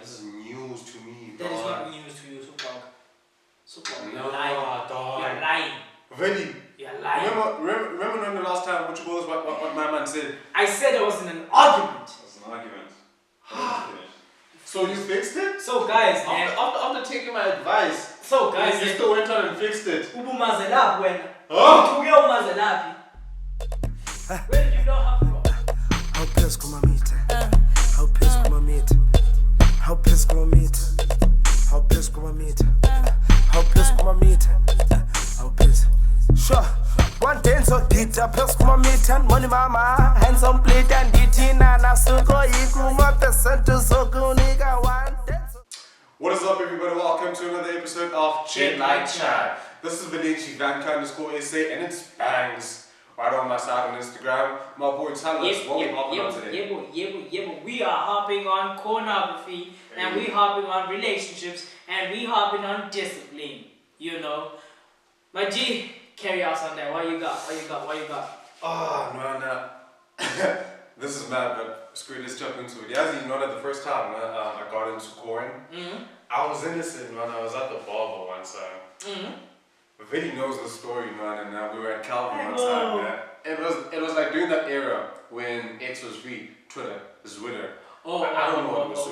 This is news to me, That is dog. not news to you, Supog. Supog, No, you're lying. dog. You're lying. Really? You're lying. Remember when the last time what my man said? I said it was in an argument. It was an argument. So you fixed it? So guys, man. After taking my advice, So guys, you still went on and fixed it. Ubumazelapi when. Huh? Ubuye umazelapi. Where did you know how from? How pissed come I meet? How pissed come I meet? How pissed come I meet? How pissed come I meet? How pissed come I meet? How pissed? Sure. One ten so did a pissed come I meet and money mama hands on plate and ditina na suko ikuma percent so go nigga one. What is up, everybody? Welcome to another episode of GentLikeChat. This is Valenci Vanka_SA and it's bangs. Right on my side on Instagram. My boy, tell us what we're hopping on today. We are hopping on pornography, and we hopping on relationships, and we hopping on discipline. You know, my G, carry us on that. What you got? Oh, no. This is mad, but screw it, let's jump into it. Yeah, you know that the first time I got into coin, I was innocent, man. I was at the barber one time. Vinny knows the story, man, and we were at Calvin one time, man. It was like during that era when X was free, Twitter, Twitter. I don't know, it was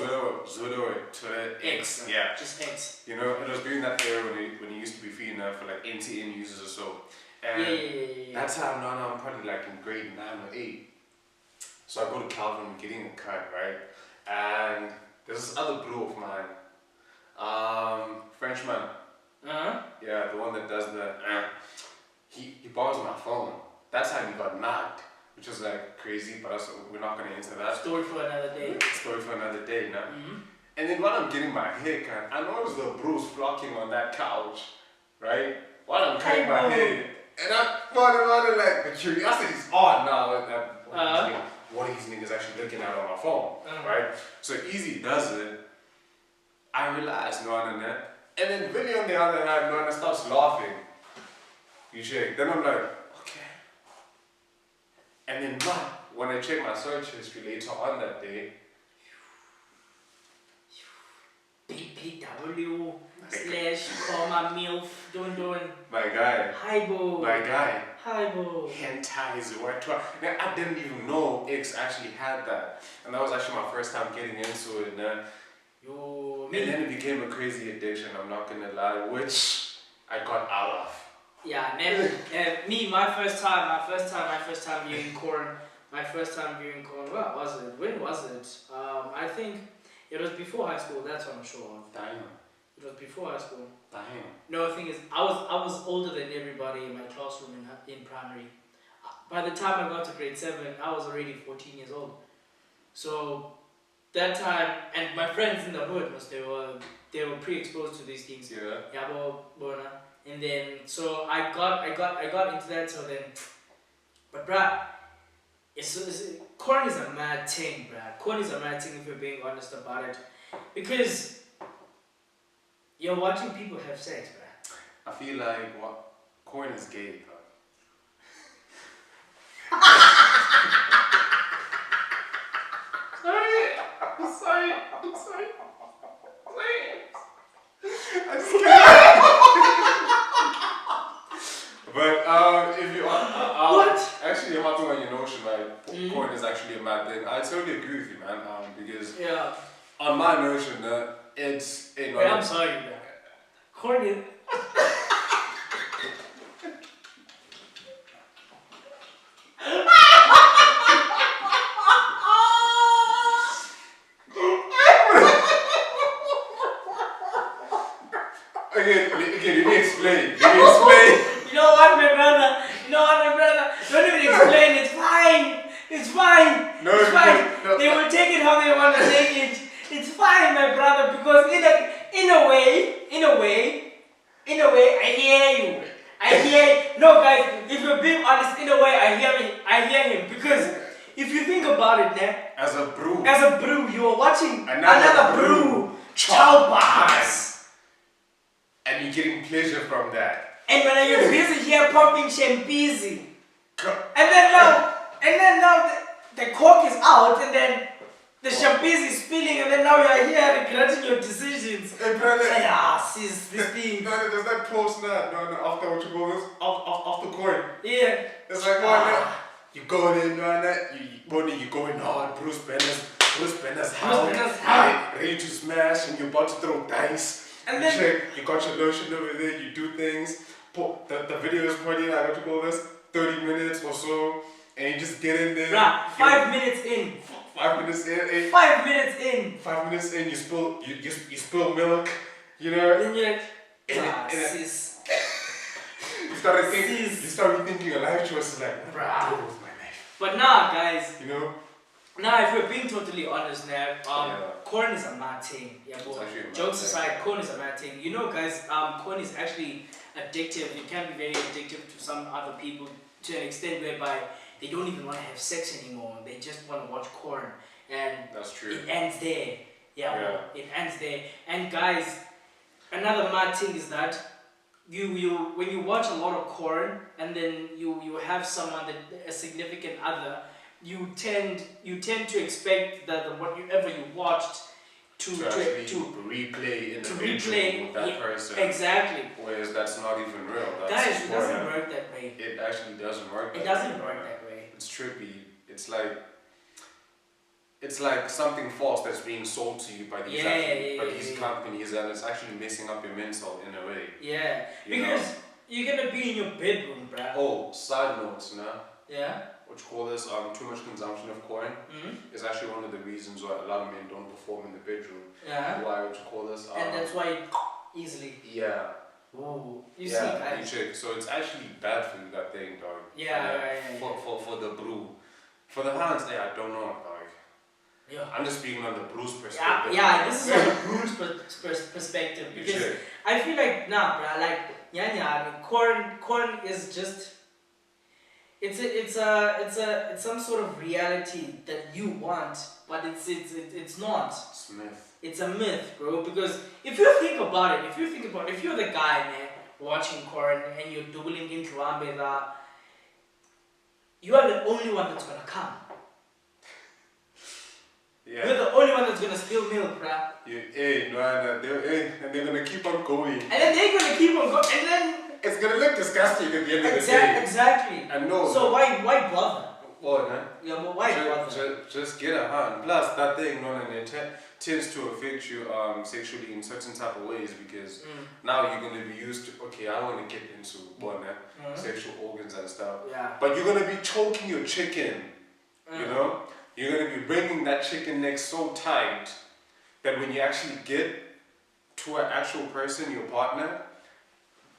Twitter or Twitter, X. Yeah. Just X. You know, it was during that era when it used to be free enough for like NTN users or so. And that time, I'm probably like in grade 9 or 8. So I go to Calvin, getting a cut, right? And there's this other bro of mine, Frenchman. Yeah, the one that does the he borrows my phone. That's how he got nagged, which was like crazy, but we're not gonna enter that. Story for another day. Story for another day, you know? And then while I'm getting my haircut, I noticed the bros flocking on that couch, right? While I'm cutting my hair. And I'm wondering, like, the curiosity's on now. What are these niggas actually looking at on my phone, right? So Easy does it. I realize, and then Billy on the other hand, starts laughing. You check. Then I'm like, okay. And then when I check my search history later on that day, BPW / comma MILF doing. my guy. Hi bo. My guy. Hi bo. Hentais or what? Now, I didn't even know X actually had that. And that was actually my first time getting into it. And then it became a crazy addiction, I'm not gonna lie, which I got out of. Yeah, man. My first time viewing corn. What was it? When was it? I think it was before high school. That's what I'm sure of. Damn. It was before high school. Damn. No, the thing is, I was older than everybody in my classroom in primary. By the time I got to grade 7, I was already 14 years old. So that time, and my friends in the hood, they were pre-exposed to these things. Yeah. And then so I got into that. So then, but bruh, corn is a mad thing, bruh. Corn is a mad thing if you're being honest about it, because you're watching people have sex, bruh. I feel like corn is gay, bro. Sorry. I'm scared. But if you what? Actually, you're hopping on your notion, like corn is actually a mad thing. I totally agree with you, man. Because on my notion, it's Wait, I'm sorry, bruh. Corn is. Again, you explain. You know what, my brother? Don't even explain. It's fine. No, it's fine. No. They will take it how they want to take it. It's fine, my brother, because in a way, I hear you. No, guys, if you're being honest, in a way, I hear him, because if you think about it, as a brew, you are watching another brew childbirth. And you're getting pleasure from that. And when you're busy here popping champagne, and then now the cork is out, and then The champagne is spilling and then now you are here regretting your decisions. Hey, brother. Sis, this thing. No, there's that post now. No, after what you call this? After coin. Yeah. It's like, you go in, you going hard. Bruce Banner's house. Ready to smash and you're about to throw dice. And then you got your lotion over there, you do things. The video is probably like, what you call this? 30 minutes or so. And you just get in there. Bruh, 5 minutes in. 5 minutes in. 5 minutes in. 5 minutes in, you spill milk, you know. And you're like, sis. You started thinking your life choices like, what do I do with my life? But nah, guys. You know. Now, if we're being totally honest now, corn is a mad thing. Yeah, but jokes aside, corn is a mad thing. You know, guys, corn is actually addictive. It can be very addictive to some other people to an extent whereby they don't even want to have sex anymore. They just want to watch corn. And that's true. It ends there. Yeah. It ends there. And guys, another mad thing is that you when you watch a lot of corn and then you have someone a significant other, you tend to expect that whatever you watched to replay in the bedroom with that person. Exactly. Whereas that's not even real. Guys, it doesn't work that way. It actually doesn't work. It doesn't work that way. It's trippy. It's like something false that's being sold to you by these companies, and it's actually messing up your mental in a way. Yeah, because you're gonna be in your bedroom, bruh. Oh, side notes, nah. Yeah. What you call this? Too much consumption of corn is actually one of the reasons why a lot of men don't perform in the bedroom. Yeah. Why? What you call this? And that's why easily. Yeah. Ooh. You see, check. So it's actually bad for you, that thing, dog. Yeah. For the brew. For the hands, I don't know, dog. Yeah. I'm just speaking on the Bruce perspective. Yeah, this is on the Bruce perspective because I feel like corn is just it's some sort of reality that you want, but it's not. It's a myth. It's a myth, bro. Because if you think about it, if you're the guy, man, watching corn and you're doubling into Ambeda, you are the only one that's gonna come. Yeah. You're the only one that's gonna spill milk, bruh. And they're gonna keep on going. And then they're gonna keep on going, and then it's gonna look disgusting at the end of the day. Exactly. I know. So why bother? What, man? Yeah, but why bother? Just get a hand. Plus, that thing, tends to affect you sexually in certain type of ways because now you're gonna be used to, okay, I want to get into sexual organs and stuff. Yeah. But you're gonna be choking your chicken. You know. You're going to be bringing that chicken neck so tight that when you actually get to an actual person, your partner,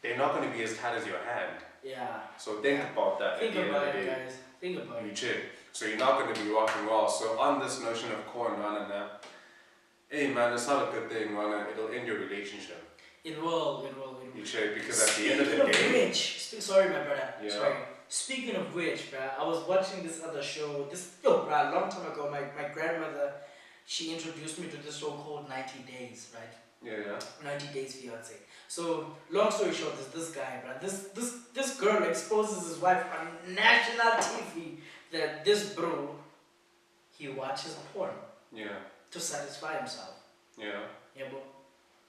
they're not going to be as tight as your hand. Yeah. So think about that. Think about it, guys. Think about it. You check. So you're not going to be rocking well. So on this notion of corn, hey man, it's not a good thing, man. It'll end your relationship. It will. You check, because at the end of the day... Sorry, my brother. Yeah. Sorry. Speaking of which, bruh, I was watching this other show. Bruh, a long time ago, my grandmother, she introduced me to this show called 90 Days, right? Yeah. 90 Days Fiance. So, long story short, this guy, bruh, this girl exposes his wife on national TV that this bro, he watches porn. Yeah. To satisfy himself. Yeah. Yeah, bro.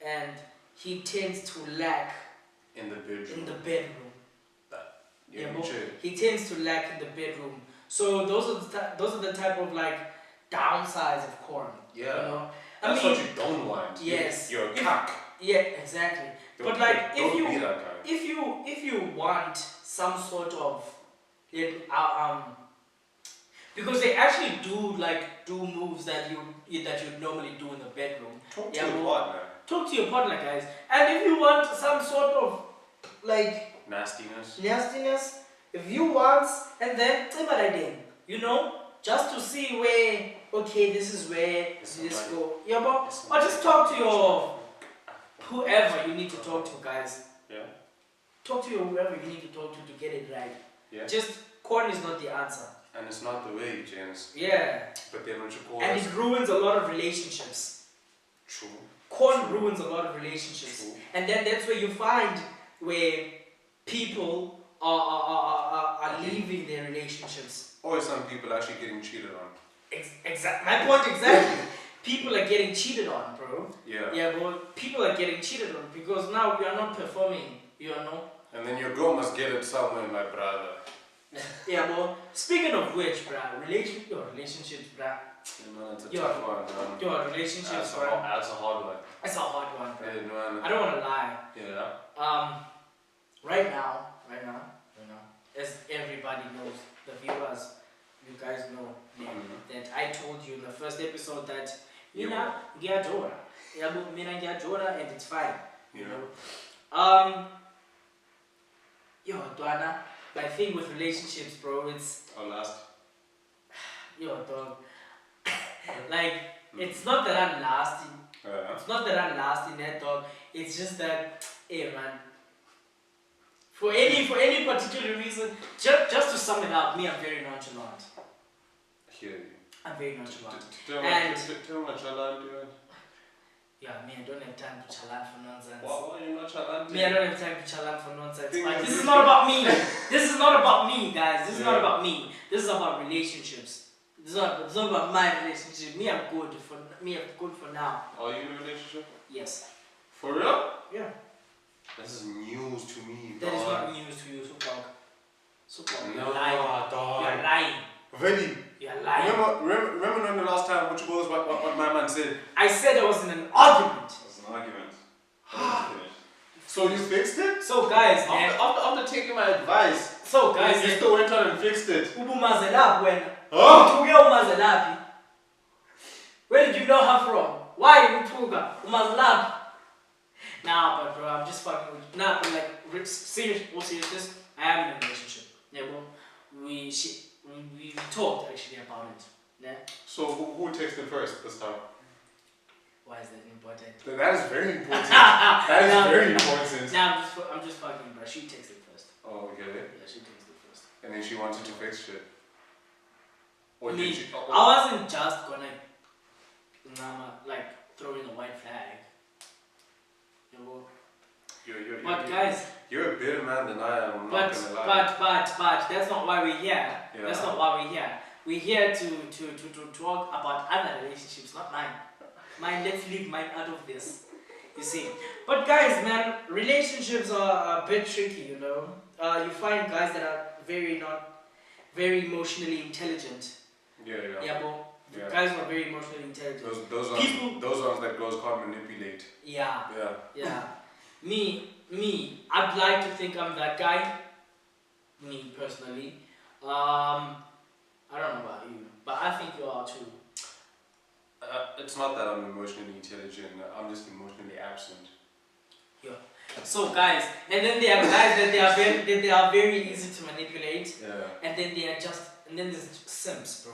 And he tends to lack in the bedroom. Yeah, he tends to lack in the bedroom. So those are the type of like downsides of corn. Yeah. You know? That's what you don't want. Yes. You're a cock. Yeah, exactly. But like if you want some sort of because they actually do moves that you normally do in the bedroom. Talk to your partner. Talk to your partner, guys. And if you want some sort of like nastiness, if you want, and then you know, just to see where, okay, this is where this go. Yeah, but just talk to your whoever you need to talk to, guys. Yeah. Talk to your whoever you need to talk to get it right. Yeah. Just corn is not the answer. And it's not the way, James. Yeah. But then what you call and it ruins a lot of relationships. True. Corn ruins a lot of relationships. True. And then that's where you find where people are leaving their relationships. Or some people actually getting cheated on. My point exactly. People are getting cheated on, bro. Yeah. Yeah, but people are getting cheated on because now we are not performing, you know. And then your girl must get it somewhere, my brother. Yeah, but speaking of which, bruh, relationships, bruh. It's a tough one, man. Your relationships, bruh. That's a hard one. It's a hard one, bro. Yeah, man. I don't want to lie. Yeah. Right now, as everybody knows, the viewers, you guys know, that I told you in the first episode that mina ngiyajora. Yabo mina ngiyajora and it's fine. You know. Dwana, my thing with relationships, bro, it's last. Dog. Like, it's not that I'm lasting. It's not that I'm lasting, that dog. It's just that, hey man. For any particular reason, just to sum it up, me, I'm very nonchalant. I'm very nonchalant. Tell me nonchalant, dude. Yeah, me, I don't have time to chalant for nonsense. Why are you nonchalant? Me, I don't have time to chalant for nonsense. But this is not about me. This is not about me, guys. This is not about me. This is about relationships. It's not about my relationship. Me, I'm good for now. Are you in a relationship? Yes. For real? Yeah. This is news to me. That is not news to you, Super. No, You're lying. dog. You're lying. Really? You're lying. Remember when the last time what my man said? I said I was in an argument. It was an argument. So you fixed it? So guys, after taking my advice. So guys, you still went on and fixed it. Ubumazelap when. Huh? Where did you know her from? Why Utuga? Umazalap. Nah, but bro, I'm just fucking with. Nah, but like, seriousness, I am in a relationship. Yeah, bro. We talked actually about it. Yeah. So who texted first this time? Why is that important? That is very important. That is very important. Nah, I'm just fucking, bro. She texted first. Oh, okay. Yeah, she texted first. And then she wanted to fix shit. Or Me, did she? I wasn't just gonna, throw in a white flag. Guys, you're a better man than I am. I'm not gonna lie. but that's not why we're here. Yeah. That's not why we're here. We're here to talk about other relationships, not mine. Let's leave mine out of this. You see. But guys, man, relationships are a bit tricky, you know. You find guys that are not very emotionally intelligent. Yeah, bro. Yeah. Guys are very emotionally intelligent. Those ones that girls can't manipulate. Yeah. Yeah. Yeah. Me, I'd like to think I'm that guy. Me, personally. I don't know about you, but I think you are too. It's not that I'm emotionally intelligent, I'm just emotionally absent. Yeah. So guys, and then there are guys that they are very easy to manipulate. Yeah. And then there's simps, bro.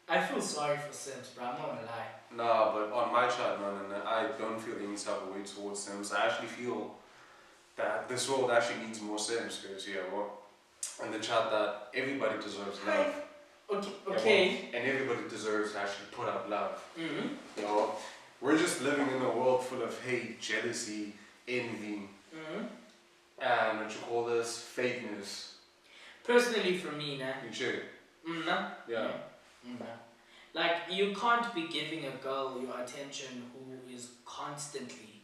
I feel sorry for simps, bro. I'm not gonna lie. Nah, but on my chart, man, I don't feel any type of way towards Sims. I actually feel that this world actually needs more Sims, because in the chart that everybody deserves love. Okay. And everybody deserves to actually put out love. Mm-hmm. We're just living in a world full of hate, jealousy, envy, and what you call this, fakeness. Personally, for me, nah. You check. Yeah. Like, you can't be giving a girl your attention who is constantly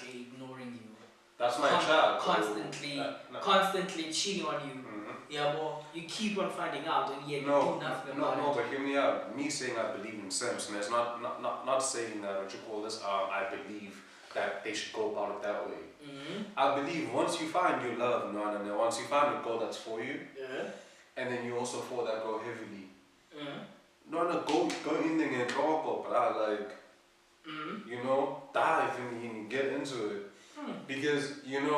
ignoring you. That's my child. Constantly cheating on you. Yeah, well, you keep on finding out and yet you do nothing about it. No, but hear me out. Me saying I believe in Sims, and it's not saying that what you call this, I believe that they should go about it that way. I believe once you find your love, and once you find a girl that's for you, and then you also for that girl heavily. Go in there and talk about dive and get into it. Because and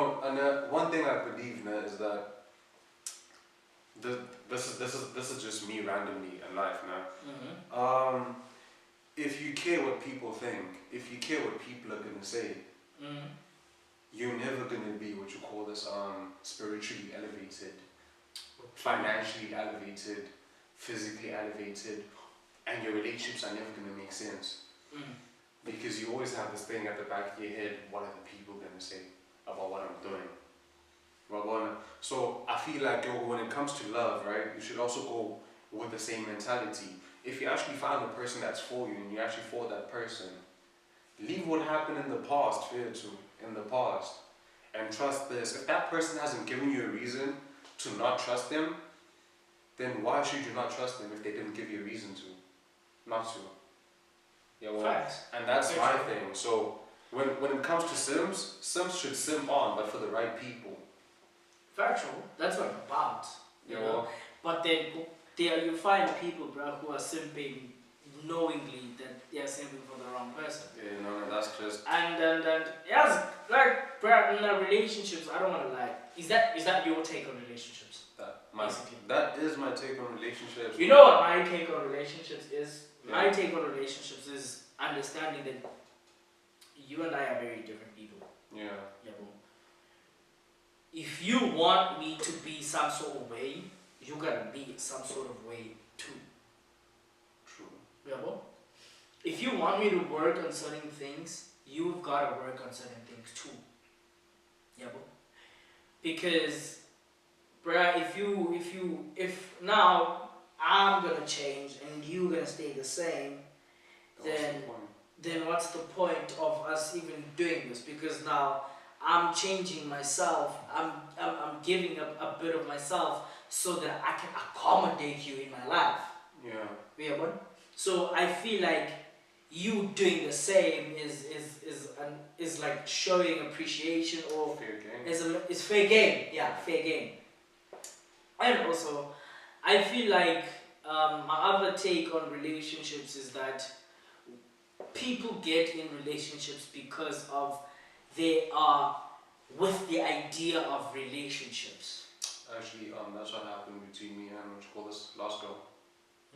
one thing I believe is that this is just me randomly in life now. If you care what people think, if you care what people are gonna say, you're never gonna be what you call this spiritually elevated, financially elevated, physically elevated, and your relationships are never gonna make sense. Because you always have this thing at the back of your head, what are the people gonna say about what I'm doing? So I feel like when it comes to love, right, you should also go with the same mentality. If you actually find the person that's for you and you actually for that person, leave what happened in the past, in the past, and trust this. If that person hasn't given you a reason to not trust them, then why should you not trust them if they didn't give you a reason to, not to? Yeah, well, Facts. and that's Very my true. thing. So when it comes to Sims should sim on, but for the right people. Factual. That's what I'm about. You Yeah, know. well, But then there you find people, bro, who are simping knowingly that they are simping for the wrong person. yeah, no, that's just. And yes, like, bro, in relationships, I don't want to lie. Is that your take on relationships? Basically. That is my take on relationships. You know what my take on relationships is? Yeah. My take on relationships is understanding that you and I are very different people. Yeah. Yeah, bro. If you want me to be some sort of way, you gotta be some sort of way too. True. Yeah, bro. If you want me to work on certain things, you've gotta work on certain things too. Yeah, bro. Because, bruh, if now I'm gonna change and you gonna stay the same, then what's the point of us even doing this? Because now I'm changing myself. I'm giving up a bit of myself so that I can accommodate you in my life. Yeah. Yeah, bro. So I feel like you doing the same is like showing appreciation or Fair game. it's fair game. Yeah, fair game. And also, I feel like my other take on relationships is that people get in relationships because of they are with the idea of relationships. Actually, that's what happened between me and what you call this last girl.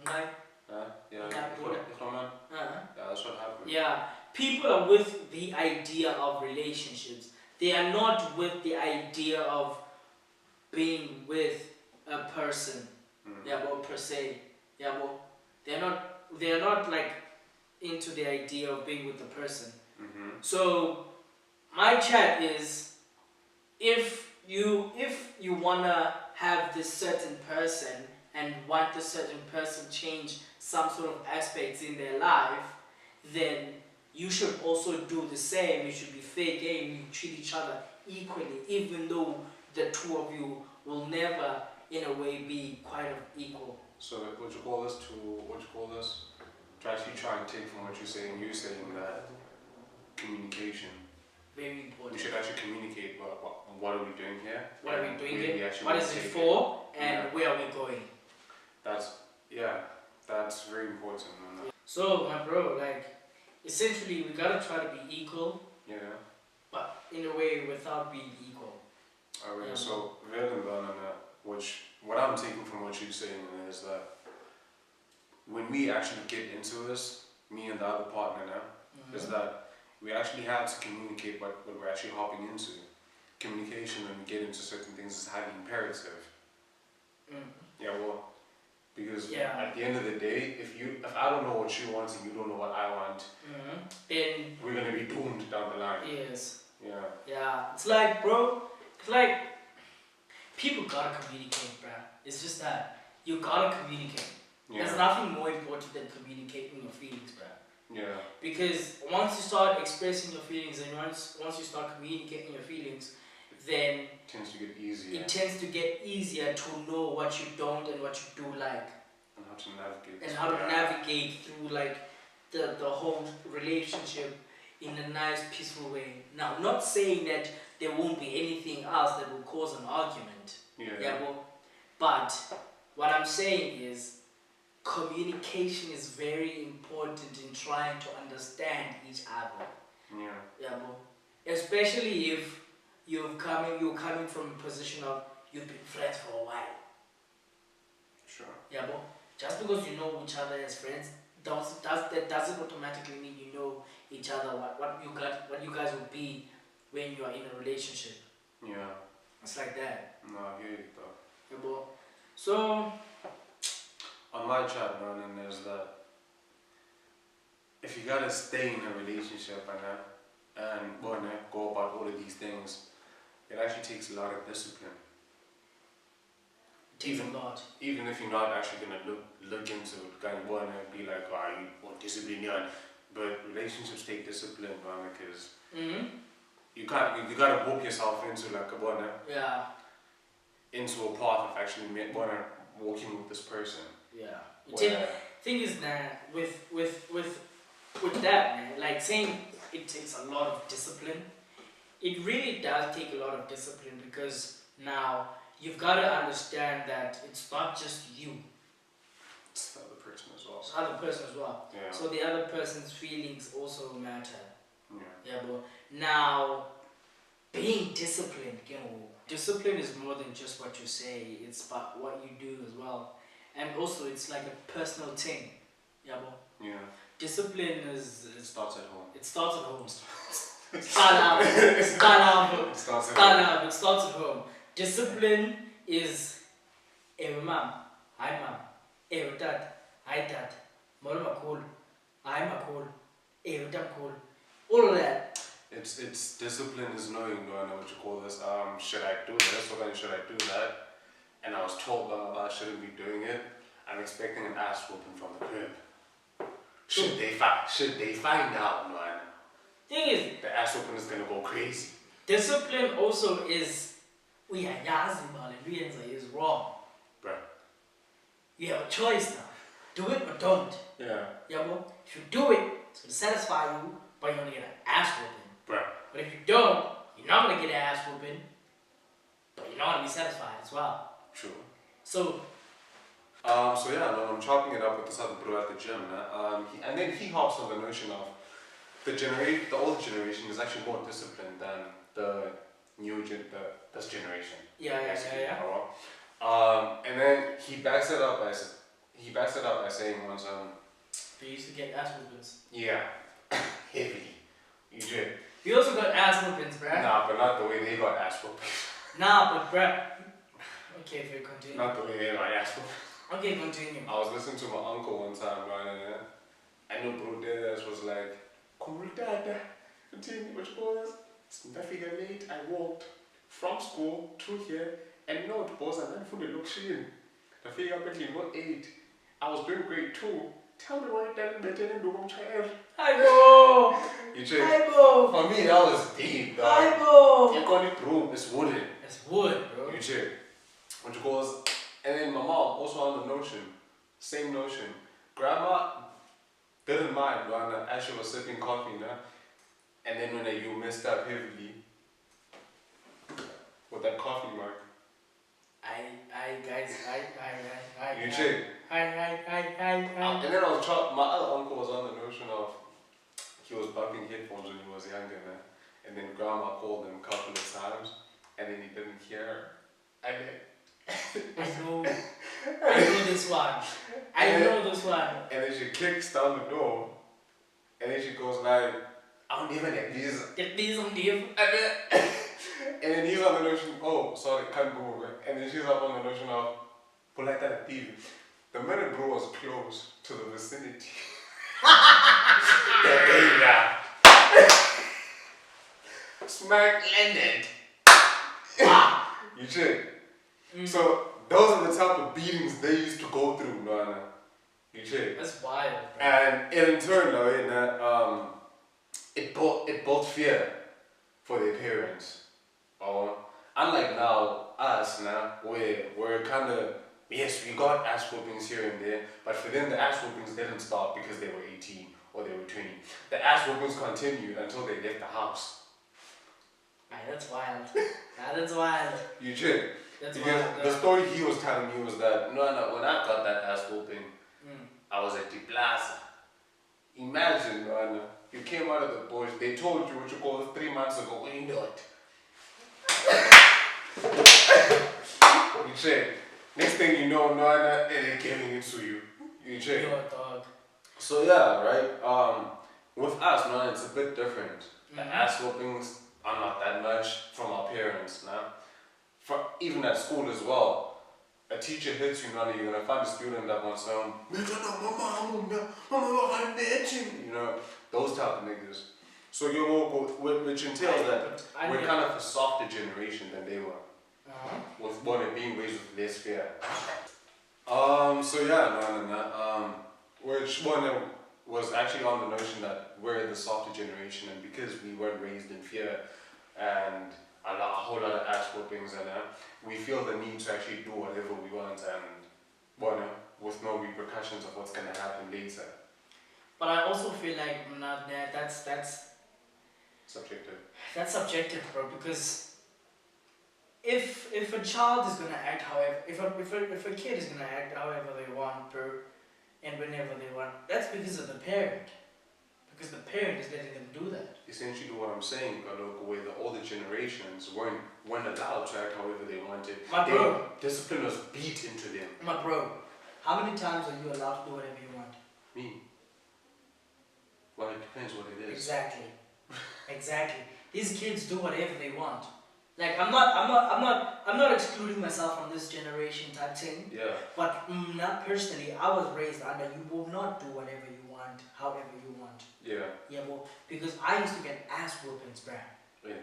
Right? Yeah. Yeah, If I'm not, Uh-huh. yeah, that's what happened. Yeah, people are with the idea of relationships. They are not with the idea of being with a person. Mm. Yeah, well, per se. Yeah, well, they're not like into the idea of being with the person. Mm-hmm. So my chat is, if you wanna have this certain person and want this certain person change some sort of aspects in their life, then you should also do the same. You should be fair game. You treat each other equally, even though the two of you will never, in a way, be quite of equal. So what you call this? To actually try and take from what you're saying. You're saying that communication. Very We important. should actually communicate. What are we doing here? What are we doing Where we here? actually What want is to it take for? And Yeah. where are we going? That's very important. Man. So, my bro, like, essentially, we gotta try to be equal, Yeah. but in a way without being equal. Alright. Yeah. So rather than what I'm taking from what you're saying is that when we actually get into this, me and the other partner now, is that we actually have to communicate what we're actually hopping into. Communication when we get into certain things is highly imperative. Yeah, well, because Yeah. at the end of the day, if I don't know what you want and you don't know what I want, Then, we're gonna be doomed down the line. yes. Yeah. Yeah, it's like, bro, it's like, people gotta communicate, bruh. It's just that. You gotta communicate. There's Yeah. nothing more important than communicating your feelings, bruh. Yeah. Because once you start expressing your feelings and once you start communicating your feelings, then It tends to get easier. it tends to get easier to know what you don't and what you do like. And how to navigate. And how to navigate through like the whole relationship in a nice, peaceful way. Now, not saying that there won't be anything else that will cause an argument. Yeah. But what I'm saying is communication is very important in trying to understand each other. Yeah. Especially if you're coming from a position of you've been friends for a while. Sure. Just because you know each other as friends doesn't automatically mean you know each other what you guys will be when you are in a relationship. Yeah. It's like that. No, I hear you though. So on my chat, man, is that if you gotta stay in a relationship and go about all of these things, it actually takes a lot of discipline. It takes a lot. Even if you're not actually gonna look into it, kind of want to be like, oh, you want discipline, but relationships take discipline, man, because you gotta walk yourself into like a one, into a path of actually walking with this person. Yeah. Thing is that with that, man, like saying it takes a lot of discipline. It really does take a lot of discipline because now you've got to understand that it's not just you. It's the other person as well. It's the other person as well. Yeah. So the other person's feelings also matter. Yeah. But now being disciplined, discipline is more than just what you say. It's about what you do as well, and also it's like a personal thing. Yeah. Discipline it starts at home. It starts at home. It starts at home. Discipline is mom, hi mom, dad, hi dad, mama cool, I'm a cool, cool. All of that. It's discipline is knowing, do I know what you call this? Should I do this or then should I do that? And I was told that I shouldn't be doing it. I'm expecting an ass whooping from the crib. Should they find out, man? Thing is, the ass whooping is gonna go crazy. Discipline also is is wrong. Bruh. You have a choice now. Do it or don't. Yeah. If you do it, it's gonna satisfy you, but you're gonna get an ass whooping. Bruh. But if you don't, you're not gonna get an ass whooping, but you're not gonna be satisfied as well. True. So I'm chopping it up with this other bro at the gym, and then he hops on the notion of the older generation is actually more disciplined than the this generation. Yeah. And then he backs it up by saying once they used to get ass whoopings. Yeah, heavily. You did. You also got ass whoopings, bruh. Nah, but not the way they got ass whoopings. Nah, but bruh. Okay, if you continue. Not the way they got ass whoopings. Okay, continue. I was listening to my uncle one time, right, and the bro there was like, cool dad, continue, what you call this? Nothing late, I walked from school to here, and no, it was and then for the look in. The figure between 8. I was doing grade 2. Tell me why you didn't better do one child. Hi, bro. You check. Hi, bro. For me, that was deep, dog. Hi, bro. You call it broom, it's wooden. It's wood, bro. You check. What you call this? And then my mom also on the notion, same notion. Grandma didn't mind when as she was sipping coffee, and then when you messed up heavily with that coffee mug. You check. Hi. And then my other uncle was on the notion of he was bumping headphones when he was younger, and then grandma called him a couple of times, and then he didn't hear her. And then I know this one. And then she kicks down the door, and then she goes like, I don't even get these. And then he's on the notion, oh, sorry, can't go over. And then she's up on the notion of, pull like that TV. The minute bro was close to the vicinity, smack landed. You check. So those are the type of beatings they used to go through, You check. That's wild, bro. And in turn, it built fear for their parents. Unlike now, us we're kind of, yes, we got ass whoopings here and there, but for them the ass whoopings didn't stop because they were 18 or they were 20. The ass whoopings continued until they left the house. That's wild. That's wild. You check. That's because wild. the story he was telling me was that when I got that ass whooping, I was at the plaza. Imagine, you came out of the bush, they told you what you call 3 months ago, when you know it. You check. Next thing you know, they're giving it to you. You check. Yo, dog. So yeah, right? With us, it's a bit different. The ass whoopings are not that much from our parents, even at school as well. A teacher hits you, you're gonna find a student that wants those type of niggas. So which entails that we're kind of a softer generation than they were. Was born and being raised with less fear. So yeah, which one was actually on the notion that we're the softer generation, and because we weren't raised in fear and a whole lot of ass whoopings, and we feel the need to actually do whatever we want, and with no repercussions of what's gonna happen later. But I also feel like that's Subjective. That's subjective, bro. Because if a child is gonna act however, if a kid is gonna act however they want, bro, and whenever they want, that's because of the parent. Because the parent is letting them do that. Essentially, what I'm saying, where the older generations weren't allowed to act however they wanted. My bro, discipline was beat into them. My bro, how many times are you allowed to do whatever you want? Me. Well, it depends what it is. Exactly. Exactly. These kids do whatever they want. Like I'm not excluding myself from this generation type thing. Yeah. But not personally, I was raised under you will not do whatever you want, however you want. Yeah. Yeah, well, because I used to get ass whoopings, bruh. Yeah,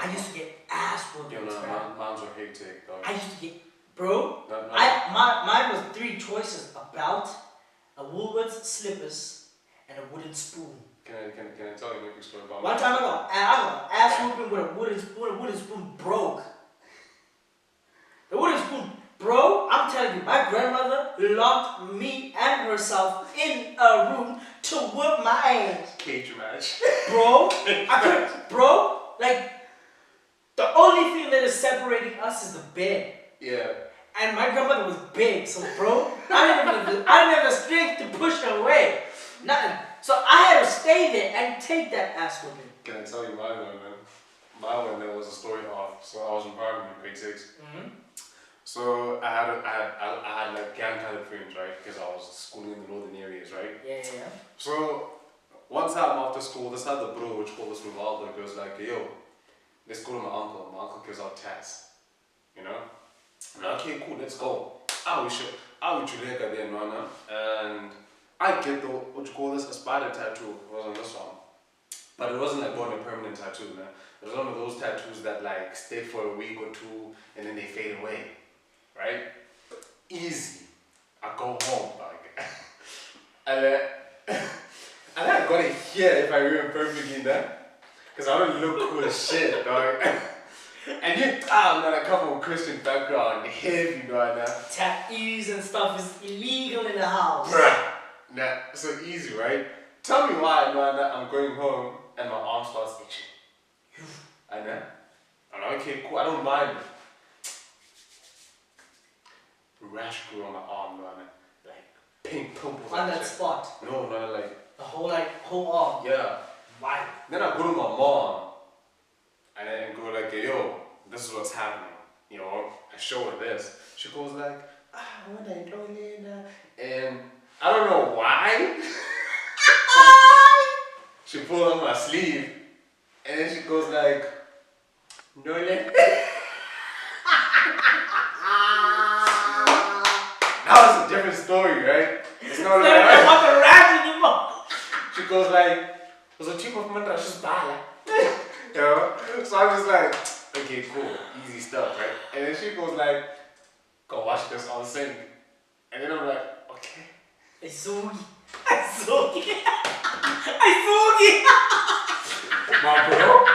I used to get ass whoopings, bruh. Moms were hectic, dog. I used to get, bro. Mine was 3 choices: a belt, a Woolworths slippers, and a wooden spoon. Can I tell you a quick story about one time I got ass whooping with a wooden spoon broke. The wooden spoon, bro, I'm telling you, my grandmother locked me and herself in a room to whoop my ass. Cage match. Bro, like, the only thing that is separating us is the bed. Yeah. And my grandmother was big, so bro, I didn't have the strength to push her away. Nothing. So I had to stay there and take that ass whooping. Can I tell you my one, man? My one, there was a story of, so I was in primary, grade 6. So I had like gang kind of friends, right? Because I was schooling in the northern areas, right? Yeah. So one time after school, this other bro, which called us Rivaldo, goes like, yo, let's go to my uncle. My uncle gives out tats, you know? And okay, cool, let's go. I would Juleka there, man. And I get the, what you call this, a spider tattoo. It was on this one. But it wasn't like one a permanent tattoo, man. It was one of those tattoos that like stay for a week or 2 and then they fade away. Right? Easy. I go home, like. and I got it here if I remember perfectly that. Because I don't look cool as shit, dog. And you, man, I come from a Christian background, heavy, dog. Tattoos and stuff is illegal in the house. Bruh. Nah, so easy, right? Tell me why, man, that I'm going home and my arm starts itching. And I'm like, okay, cool, I don't mind it. Rash grew on my arm, man. Like pink pimples. On that spot? No, like. The whole arm? Yeah. Why? Then I go to my mom and then go like, yo, this is what's happening. You know, I show her this. She goes like, what are you doing? And I don't know why. She pulled on my sleeve and then she goes like, no, that was a different story, right? It's not like about the rash anymore. She goes like, was a cheap of mantra, she's bad. You know? So I was like, okay, cool, easy stuff, right? And then she goes like, go wash this on sink. And then I'm like, okay. I saw you. My bro.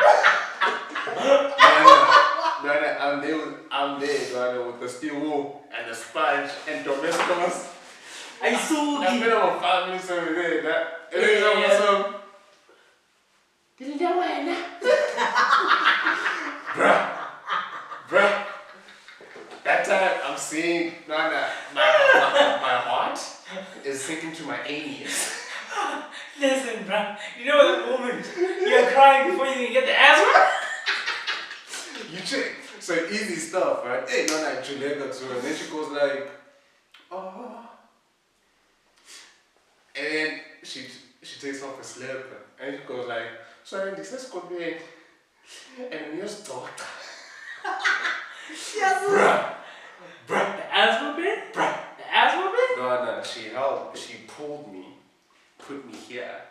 I'm there, with the steel wool and the sponge and domestos. I saw you. I've been about 5 minutes over there, that. And then I'm myself. Didn't know where now? Bruh. That time I'm seeing, my heart is sinking to my anus. Listen, bruh. You know that moment you're crying before you can get the asthma? You check. So easy stuff, right? Hey, Juleka too. And then she goes like, oh. And then she takes off her slipper. And she goes like, sorry, this is good man. And then you're stuck. Yes. Bruh. The asthma bit? Bruh. The asthma bit? No, she pulled me, put me here.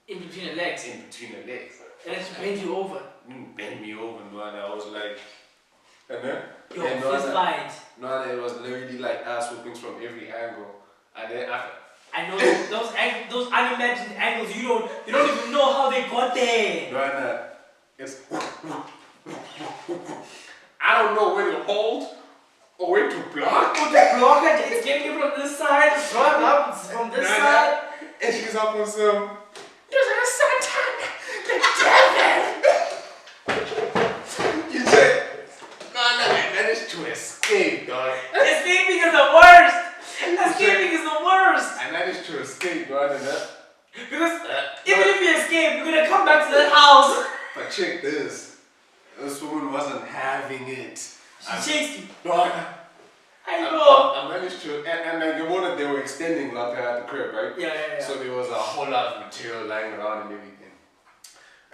In between the legs. In between the legs. And then she bent you over. Bend me over, man. I was like, And then? Yo, and fist fight. no, it was literally like ass whoopings from every angle. And then after. I know those unimagined angles. You don't even know how they got there. No, it's. I don't know where to hold or where to block. It's getting you from this side, block up from this side. And she's up on some. There's a Satan, the devil. You said, no, I managed to escape, dog. Escaping is the worst. Escaping is the worst. I managed to escape, dog, and that. Because even if you escape, you're gonna come back to that house. But check this. This woman wasn't having it. She chased you. Dog. I know. I managed to, and like the water, they were extending like at the crib, right? Yeah. So there was a whole lot of material lying around and everything.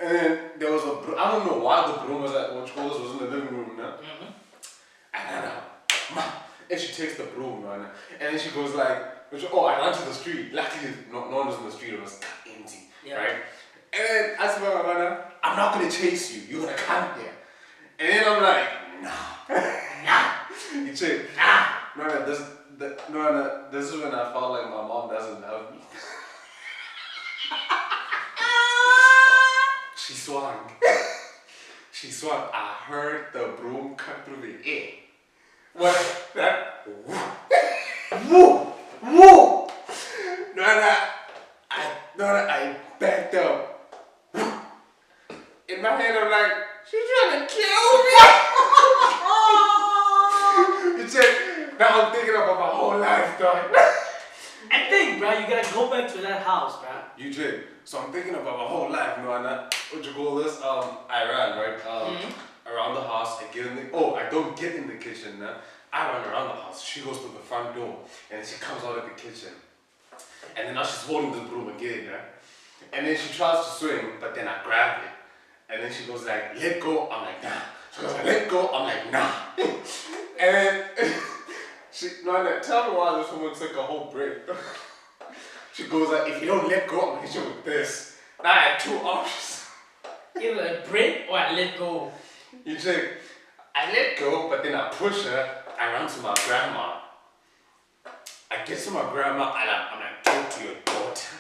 And then there was I don't know why the broom was at what was in the living room, no? And and she takes the broom, man. And then she goes like, I ran to the street. Luckily, no one was in the street, it was empty, right? And then I said, I'm not gonna chase you, you're gonna come here. And then I'm like, nah. You check, no, this is when I felt like my mom doesn't love me. She swung. I heard the broom cut through the air. What? That? Woo! I backed up. In my head, I'm like, she's trying to kill me. You check. Now I'm thinking about my whole life, dog. I think, bro, you gotta go back to that house, bro. You check. So I'm thinking about my whole life, what you call this? I ran, right? Around the house. I don't get in the kitchen, nah. I run around the house. She goes to the front door, and then she comes out of the kitchen. And then now she's holding the broom again, yeah? And then she tries to swing, but then I grab it. And then she goes like, let go. I'm like, nah. She goes like, let go. I'm like, nah. And then, tell me why this woman took a whole break. She goes like, if you don't let go, I'm gonna hit you with this. Now I had two options. Either a break or I let go. You check. I let go, but then I push her. I run to my grandma. I get to my grandma and I'm like, talk to your daughter.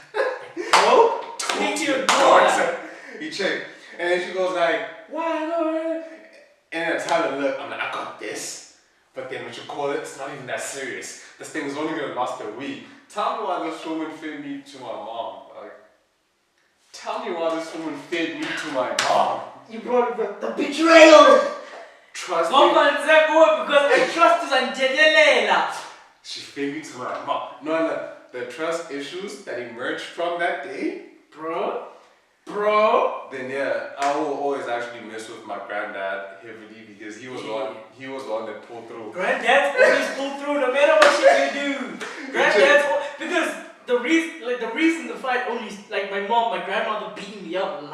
Bro? Talk to your daughter. You check. And then she goes like, why? And then I tell her, look, I'm like, I got this. But then what you call it, it's not even that serious. This thing is only gonna last a week. Tell me why this woman fed me to my mom. Like, tell me why this woman fed me to my mom. You brought the betrayal. Trust me. Because I trust is She fed me to my mom. No, the trust issues that emerged from that day, bro. Then I will always actually mess with my granddad heavily because he was the one that pulled through. Granddads always pull through no matter what shit you do. Because the reason the fight only like my grandmother beating me up on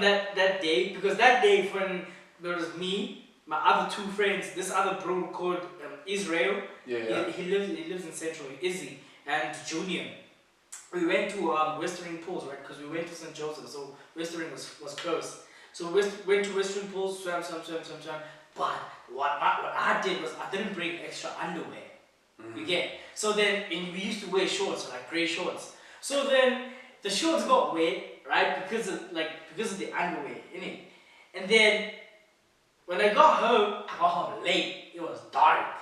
that day, because that day when there was me, my other two friends, this other bro called Israel. He lives in Central, Izzy, and Junior. We went to Western Pools, right? Because we went to St. Joseph, so Western was close. So we went to Western Pools, swam. But what I did was I didn't bring extra underwear. You get? So then we used to wear shorts, like grey shorts. So then the shorts got wet, right? Because of the underwear, innit? And then when I got home late. It was dark.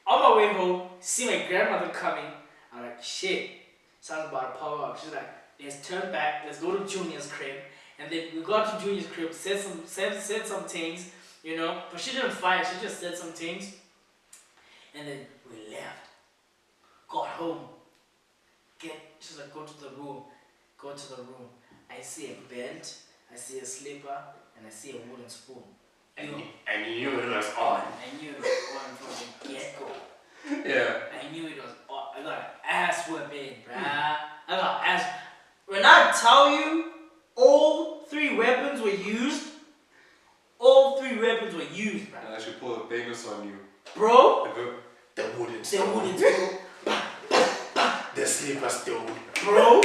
On my way home, see my grandmother coming. I'm like, shit, sounds about to power up. She's like, let's turn back, let's go to Junior's crib. And then we got to Junior's crib, said some things, you know, but she didn't fight, she just said some things. And then we left. Got home. She's like, go to the room. I see a bed, I see a slipper, and I see a wooden spoon. And you knew it was on. I knew it was on from the get-go. Yeah. I knew it was on. I got an ass whipping, bruh. I got ass. When I tell you, all three weapons were used. Bruh. I should pull a famous on you. Bro? The wooden spoon. The slipper stone. Bro?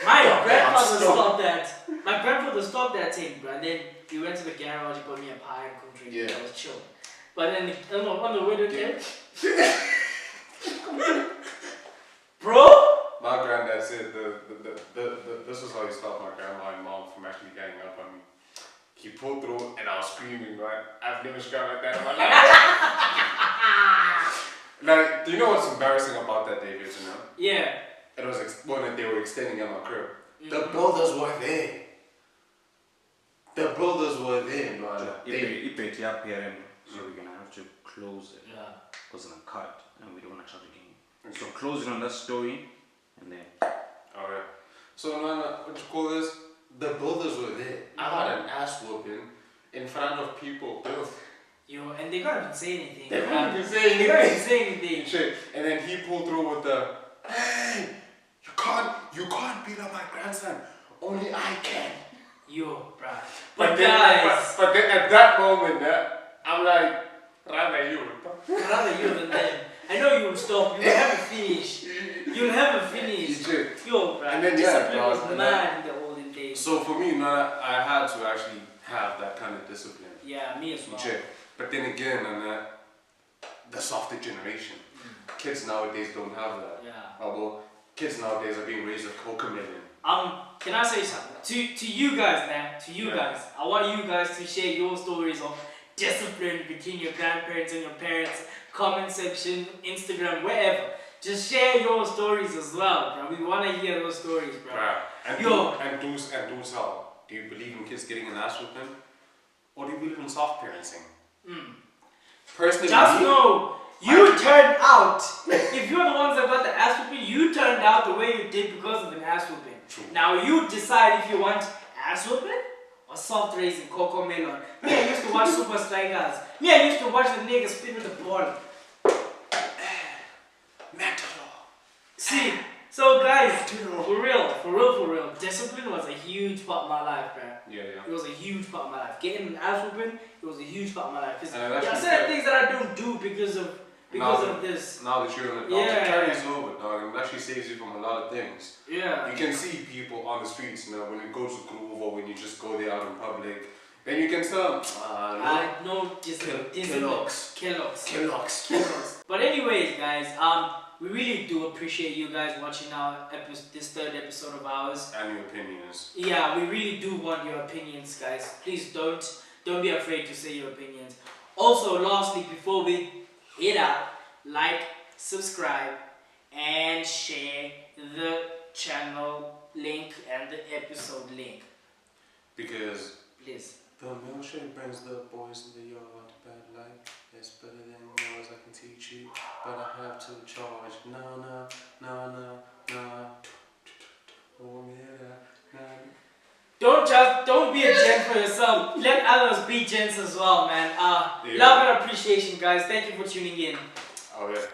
My grandfather to stop that thing, bro. And then we went to the garage, he got me a pie and cold drink. Yeah. I was chill. But then on the way to camp, bro. My granddad said this was how he stopped my grandma and mom from actually ganging up on me. He pulled through and I was screaming, right? I've never screamed like that in my life. Like, do you know what's embarrassing about that, David? You know? Yeah. It was when they were extending at my crib. The builders were there. The builders were there, man. So we're gonna have to close it. Yeah. Because it's gonna cut and we don't wanna charge again. So close it on that story and then. Alright. So, man, what you call this? The builders were there. I had an ass whooping in front of people. Yo, and they can't even say anything. They can't even say They can't even say anything. Shit. And then he pulled through with the, hey, you can't beat up my grandson. Only I can. Yo, bruh. But guys, then at that moment, I'm like, rather you. rather you than them. I know you'll stop. You'll have a finish. You'll have a finish. Yo, bruh. And then, discipline yeah, was bro, mad in the olden days. So for me, man, I had to actually have that kind of discipline. Yeah, me as well. But then again, the softer generation, kids nowadays don't have that. Yeah. Although kids nowadays are being raised with cocomelon. Can I say something to you guys, man? To you guys, I want you guys to share your stories of discipline between your grandparents and your parents. Comment section, Instagram, wherever. Just share your stories as well, bro. We want to hear those stories, bro. Right. And do how? Do you believe in kids getting an ass whooping? Or do you believe in soft parenting? Personally, just know, you turned out. If you're the ones that got the ass whooping, you turned out the way you did because of an ass whooping. True. Now you decide if you want ass whooping or soft raising, cocoa melon. Me, I used to watch Super Strikers. Me, I used to watch the niggas spin with the ball. See, so guys, for real, discipline was a huge part of my life, bro. Yeah. It was a huge part of my life. Getting an ass whooping, it was a huge part of my life. Because And I said things that I don't do because of this. Now that you're an adult, it carries over, dog, and it actually saves you from a lot of things. Yeah. You can see people on the streets, you know, when you go to Groove or when you just go there out in public, then you can tell, Kellogg's. But anyways, guys, we really do appreciate you guys watching this third episode of ours. And your opinions. Yeah, we really do want your opinions, guys. Please don't be afraid to say your opinions. Also, lastly, before we hit out, like, subscribe, and share the channel link and the episode link. Because please. The milkshake brings the boys in the yard to bed like it's better than yours, I can teach you, but I have to charge. No. Don't be a gent for yourself. Let others be gents as well, man. Love and appreciation, guys. Thank you for tuning in. Oh yeah.